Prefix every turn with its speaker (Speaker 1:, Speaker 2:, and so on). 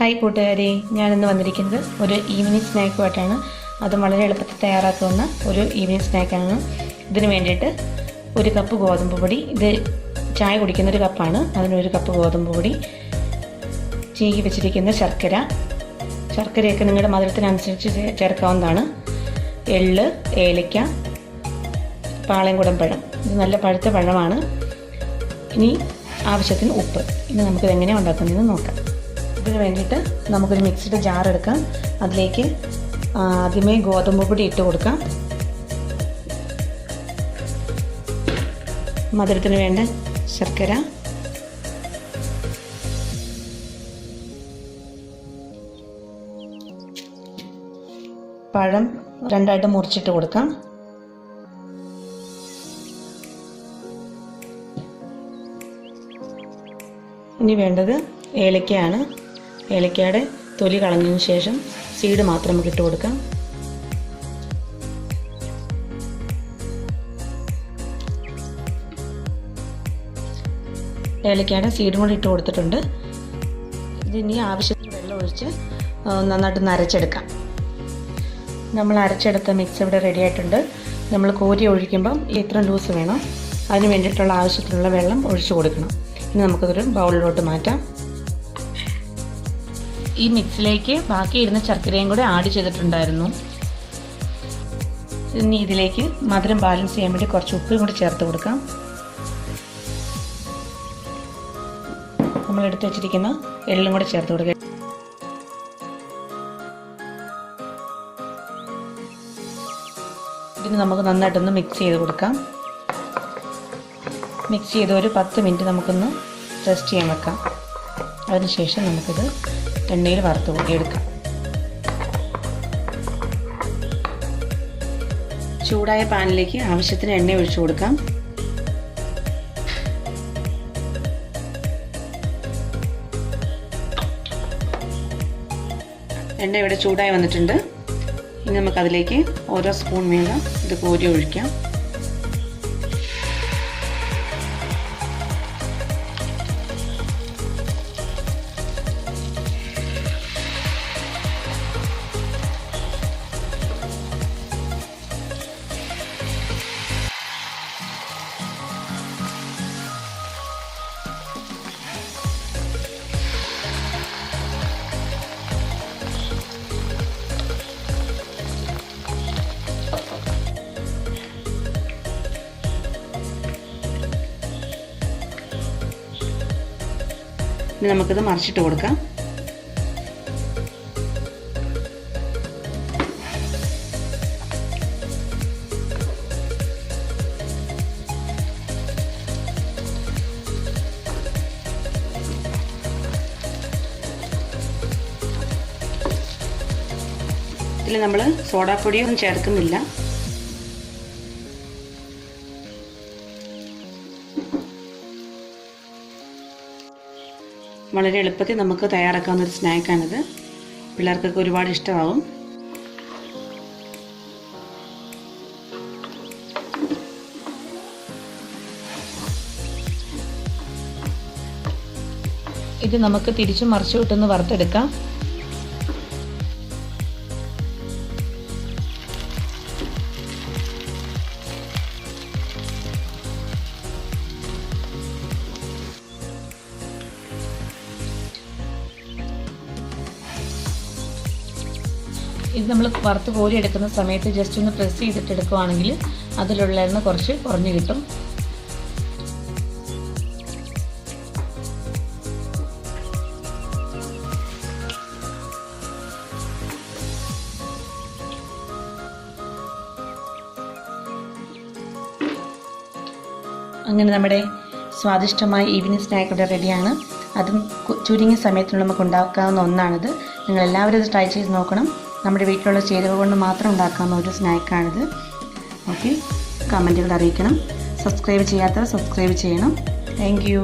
Speaker 1: Hi കൂട്ടുകാരെ, ഞാനിന്ന് വന്നിരിക്കുന്നത് ഒരു ഈവനിങ് സ്നാക്കുമായിട്ടാണ്. അതും വളരെ എളുപ്പത്തിൽ തയ്യാറാക്കുന്ന ഒരു ഈവനിങ് സ്നാക്കാണ്. ഇതിന് വേണ്ടിയിട്ട് ഒരു കപ്പ് ഗോതമ്പ് പൊടി, ഇത് ചായ കുടിക്കുന്നൊരു കപ്പാണ്, അതിനൊരു കപ്പ് ഗോതമ്പ് പൊടി, ചീകി വെച്ചിരിക്കുന്ന ശർക്കരയൊക്കെ നിങ്ങളുടെ മധുരത്തിനനുസരിച്ച് ചേർക്കാവുന്നതാണ്. എള്ള്, ഏലക്ക, പാളയംകുടം പഴം, ഇത് നല്ല പഴുത്ത പഴമാണ്. ഇനി ആവശ്യത്തിന് ഉപ്പ്. ഇനി നമുക്കിത് എങ്ങനെയാണ് ഉണ്ടാക്കുന്നതെന്ന് നോക്കാം. ഇതിന് വേണ്ടിയിട്ട് നമുക്കൊരു മിക്സിയുടെ ജാർ എടുക്കാം. അതിലേക്ക് ആദ്യമേ ഗോതമ്പ് പൊടി ഇട്ട് കൊടുക്കാം. മധുരത്തിന് വേണ്ട ശർക്കര, പഴം രണ്ടായിട്ട് മുറിച്ചിട്ട് കൊടുക്കാം. ഇനി വേണ്ടത് ഏലക്കയാണ്. ഏലക്കയുടെ തൊലി കളഞ്ഞതിന് ശേഷം സീഡ് മാത്രം നമുക്ക് ഇട്ട് കൊടുക്കാം. ഏലക്കയുടെ സീഡും കൂടി ഇട്ട് കൊടുത്തിട്ടുണ്ട്. ഇതിനി ആവശ്യത്തിന് വെള്ളം ഒഴിച്ച് നന്നായിട്ട് അരച്ചെടുക്കാം. നമ്മൾ അരച്ചെടുത്ത മിക്സ് ഇവിടെ റെഡി ആയിട്ടുണ്ട്. നമ്മൾ കോരി ഒഴിക്കുമ്പം എത്ര ലൂസ് വേണം അതിന് വേണ്ടിയിട്ടുള്ള ആവശ്യത്തിനുള്ള വെള്ളം ഒഴിച്ചു കൊടുക്കണം. ഇനി നമുക്കതൊരു ബൗളിലോട്ട് മാറ്റാം. ഈ മിക്സിലേക്ക് ബാക്കി ഇരുന്ന ശർക്കരയും കൂടെ ആഡ് ചെയ്തിട്ടുണ്ടായിരുന്നു. ഇനി ഇതിലേക്ക് മധുരം ബാലൻസ് ചെയ്യാൻ വേണ്ടി കുറച്ച് ഉപ്പും കൂടി ചേർത്ത് കൊടുക്കാം. നമ്മൾ എടുത്ത് വെച്ചിരിക്കുന്ന എള്ളും കൂടെ ചേർത്ത് കൊടുക്കുക. ഇതിന് നമുക്ക് നന്നായിട്ടൊന്ന് മിക്സ് ചെയ്ത് കൊടുക്കാം. മിക്സ് ചെയ്ത് ഒരു 10 മിനിറ്റ് നമുക്കൊന്ന് റെസ്റ്റ് ചെയ്യാൻ വെക്കാം. അതിനുശേഷം നമുക്കിത് എണ്ണയിൽ വറുത്ത് എടുക്കാം. ചൂടായ പാനിലേക്ക് ആവശ്യത്തിന് എണ്ണ ഒഴിച്ചു കൊടുക്കാം. എണ്ണ ഇവിടെ ചൂടായി വന്നിട്ടുണ്ട്. ഇനി നമുക്കതിലേക്ക് ഓരോ സ്പൂൺ വീതം ഇത് കോരി ഒഴിക്കാം. ഇനി നമുക്കിത് മറിച്ചിട്ട് കൊടുക്കാം. ഇതിൽ നമ്മൾ സോഡാപ്പൊടിയൊന്നും ചേർക്കുന്നില്ല. വളരെ എളുപ്പത്തിൽ നമുക്ക് തയ്യാറാക്കാവുന്ന ഒരു സ്നാക്കാണിത്. പിള്ളേർക്കൊക്കെ ഒരുപാട് ഇഷ്ടമാവും. ഇത് നമുക്ക് തിരിച്ചും മറിച്ചു വിട്ടൊന്ന് വറുത്തെടുക്കാം. ഇത് നമ്മൾ വറുത്ത് കോരി എടുക്കുന്ന സമയത്ത് ജസ്റ്റ് ഒന്ന് പ്രസ് ചെയ്തിട്ട് എടുക്കുകയാണെങ്കിൽ അതിലുള്ള എണ്ണ കുറച്ച് കുറഞ്ഞു കിട്ടും. അങ്ങനെ നമ്മുടെ സ്വാദിഷ്ടമായ ഈവനിങ് സ്നാക്ക് ഇവിടെ റെഡിയാണ്. അതും ചുരുങ്ങിയ സമയത്ത് നമുക്ക് ഉണ്ടാക്കാവുന്ന ഒന്നാണിത്. നിങ്ങളെല്ലാവരും ഇത് ട്രൈ ചെയ്ത് നോക്കണം. നമ്മുടെ വീട്ടിലുള്ള ചേരുവ കൊണ്ട് മാത്രം ഉണ്ടാക്കാവുന്ന ഒരു സ്നാക്കാണിത്. ഓക്കെ, കമൻറ്റുകൾ അറിയിക്കണം. സബ്സ്ക്രൈബ് ചെയ്യാത്തവർ സബ്സ്ക്രൈബ് ചെയ്യണം. Thank you.